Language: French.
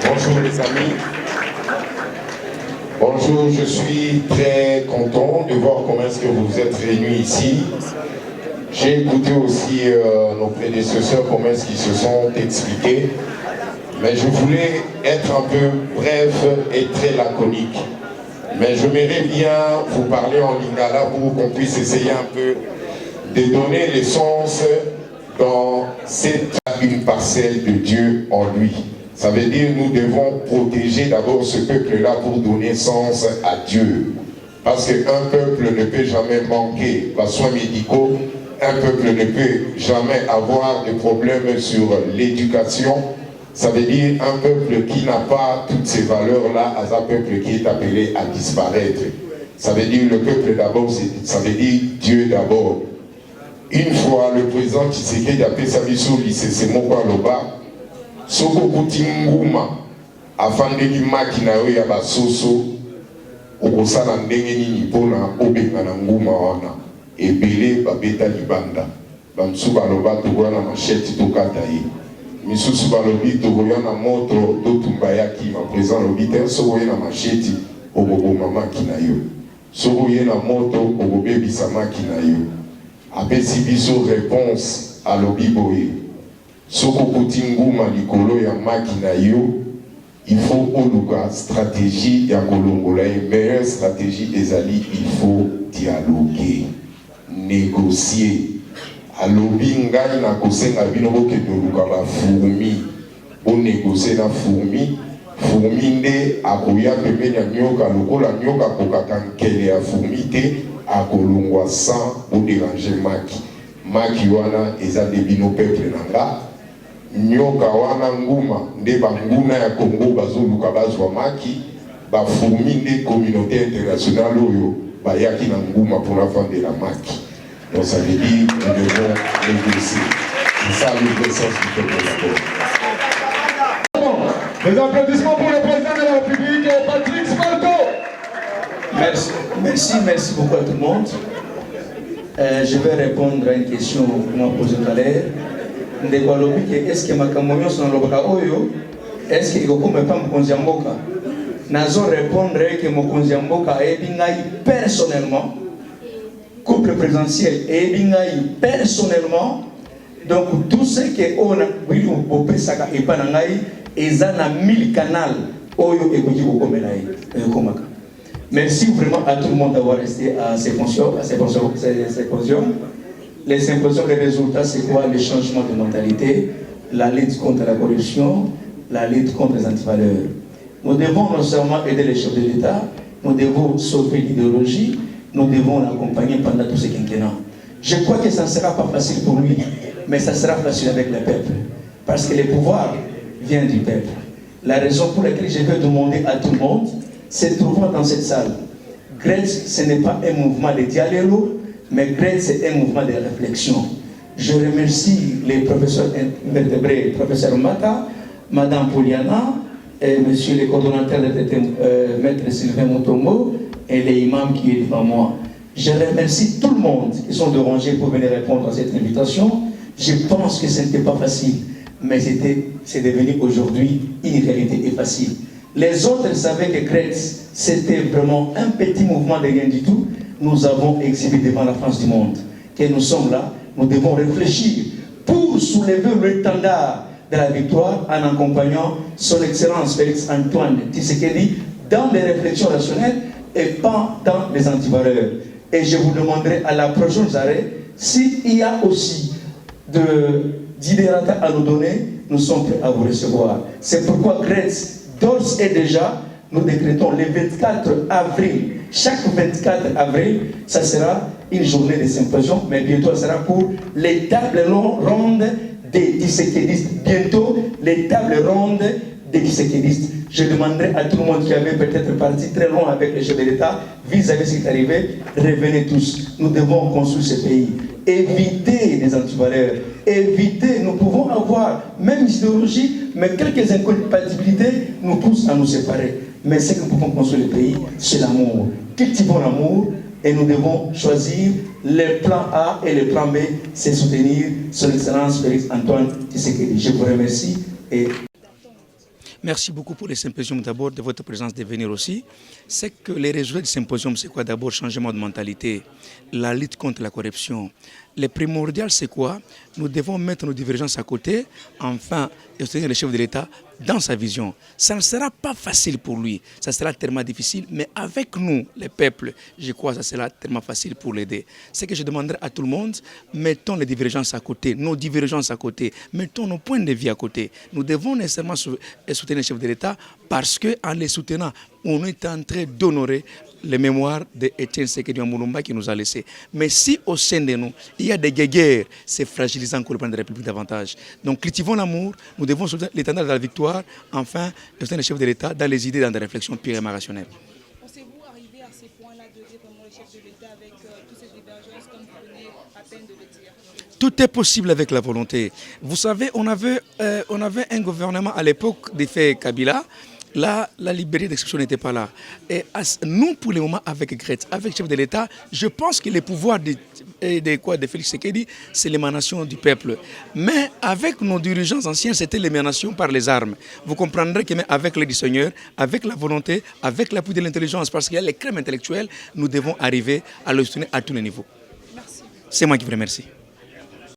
Bonjour les amis. Bonjour, je suis très content de voir comment est-ce que vous vous êtes réunis ici. J'ai écouté aussi nos prédécesseurs, comment est-ce qu'ils se sont expliqués. Mais je voulais être un peu bref et très laconique. Mais j'aimerais bien vous parler en lingala pour qu'on puisse essayer un peu de donner le sens dans cette une parcelle de Dieu en lui. Ça veut dire que nous devons protéger d'abord ce peuple-là pour donner sens à Dieu. Parce qu'un peuple ne peut jamais manquer par soins médicaux, un peuple ne peut jamais avoir de problèmes sur l'éducation. Ça veut dire un peuple qui n'a pas toutes ces valeurs-là, à un peuple qui est appelé à disparaître. Ça veut dire le peuple d'abord, ça veut dire Dieu d'abord. Une fois, le président Tshisekedi a fait sa mission au lycée, c'est mon loba. Soko Kutinguma, afin de l'immakina ya basoso, okosala ndenge nini pona obenga na nguma wana. Ebele babeta libanda. Bamsu baloba tokoya na machette tokata ye. Misusu balobi tokoya na moto totumba yaki ma président lobi te soko ye na machette okoboma makina yo. Soko ye na moto okobebisa makina yo. Apesi biso réponse à lobi boye. Soko kutinguma likolo ya makina yo. Il faut oluka stratégie ya kolongola ye meilleure stratégie ezali il faut dialoguer. Négocier. Alobi ngai na kosenga bino bokende luka ba fourmi. Bo négocier na fourmi. Fourmi nde akoya pembeni ya nyoka lokola nyoka kokaka nkele ya fourmi te akolongwa sans bo déranger maki. Maki wana eza de bino peuple nanga. Nyoka wana nguma nde banguna ya Congo bazoluka bazwa maki. Ba fourmi nde communauté internationale oyo bayaki na nguma pour la fin de la maki. Donc ça veut dire que nous devons négocier. C'est ça le sens du peuple d'abord. Les applaudissements pour le président de la République, Patrick Spalto. Merci beaucoup à tout le monde. Je vais répondre à une question qu'on m'a posée tout à l'heure. Est-ce que ma camoyon sont dans le oyo? Est-ce que Goko me pas Mokonziamboka? Nazo répondre que Mokonziamboka est personnellement. Couple présidentiel et bingai personnellement. Donc tout ce que on a voulu au Saka et Panangai et a 1000 canaux oyo et komaka. Merci vraiment à tout le monde d'avoir resté à ces fonctions, Les symposiums, les résultats, c'est quoi? Le changement de mentalité, la lutte contre la corruption, la lutte contre les antivaleurs. Nous devons non seulement aider les chefs de l'État, nous devons sauver l'idéologie, nous devons l'accompagner pendant tous ces quinquennats. Je crois que ça ne sera pas facile pour lui, mais ça sera facile avec le peuple. Parce que le pouvoir vient du peuple. La raison pour laquelle je vais demander à tout le monde, c'est de trouver dans cette salle. GRETS, ce n'est pas un mouvement de dialogue, mais GRETS, c'est un mouvement de réflexion. Je remercie les professeurs invertébrés, professeur Mata, Madame Poliana, et monsieur le coordonnateur de Maître Sylvain Montombo, et les imams qui est devant moi. Je remercie tout le monde qui sont dérangés pour venir répondre à cette invitation. Je pense que ce n'était pas facile, mais c'est devenu aujourd'hui une réalité et facile. Les autres savaient que GRETS, c'était vraiment un petit mouvement de rien du tout. Nous avons exhibé devant la France du monde que nous sommes là. Nous devons réfléchir pour soulever le étendard de la victoire en accompagnant son Excellence Félix Antoine Tshisekedi dans les réflexions rationnelles et pas dans les antivaleurs. Et je vous demanderai à la prochaine arrêt s'il y a aussi d'idées à nous donner, nous sommes prêts à vous recevoir. C'est pourquoi GRETS, d'ores et déjà, nous décrétons le 24 avril. Chaque 24 avril, ça sera une journée de symposium, mais bientôt, ça sera pour les tables rondes des Tshisekedistes. Bientôt, les tables rondes des Tshisekedistes. Je demanderai à tout le monde qui avait peut-être parti très loin avec les chefs de l'État, vis-à-vis de ce qui est arrivé, revenez tous. Nous devons construire ce pays. Éviter des antivaleurs. Éviter, nous pouvons avoir même une idéologie, mais quelques incompatibilités nous poussent à nous séparer. Mais ce que nous pouvons construire le pays, c'est l'amour. Cultivons l'amour et nous devons choisir Le plan A et le plan B, c'est soutenir son Excellence Félix Antoine Tshisekedi. Je vous remercie. Merci beaucoup pour le symposium d'abord, de votre présence de venir aussi. C'est que les résultats du symposium, c'est quoi? D'abord, changement de mentalité, la lutte contre la corruption. Le primordial, c'est quoi? Nous devons mettre nos divergences à côté, enfin, et soutenir le chef de l'État dans sa vision. Ça ne sera pas facile pour lui, ça sera tellement difficile, mais avec nous, les peuples, je crois que ça sera tellement facile pour l'aider. Ce que je demanderai à tout le monde, mettons les divergences à côté, nos divergences à côté, mettons nos points de vue à côté. Nous devons nécessairement soutenir le chef de l'État parce qu'en les soutenant, on est en train d'honorer les mémoires d'Étienne Tshisekedi Mulumba qui nous a laissés. Mais si au sein de nous, il y a des guerres, c'est fragilisant encore le plan de la République davantage. Donc cultivons l'amour, nous devons soutenir l'étendard de la victoire, enfin, soutenir le chef de l'État dans les idées, dans des réflexions purement rationnelles. Pensez-vous arriver à ces points-là de dire vraiment le chef de l'État avec toutes ces divergences comme vous venez à peine de le dire? Tout est possible avec la volonté. Vous savez, on avait un gouvernement à l'époque de fait Kabila. Là, la liberté d'expression n'était pas là. Et nous, pour le moment, avec Grete, avec le chef de l'État, je pense que les pouvoirs de Félix Tshisekedi, c'est l'émanation du peuple. Mais avec nos dirigeants anciens, c'était l'émanation par les armes. Vous comprendrez que même avec l'aide du Seigneur, avec la volonté, avec l'appui de l'intelligence, parce qu'il y a les crèmes intellectuelles, nous devons arriver à le soutenir à tous les niveaux. Merci. C'est moi qui vous remercie.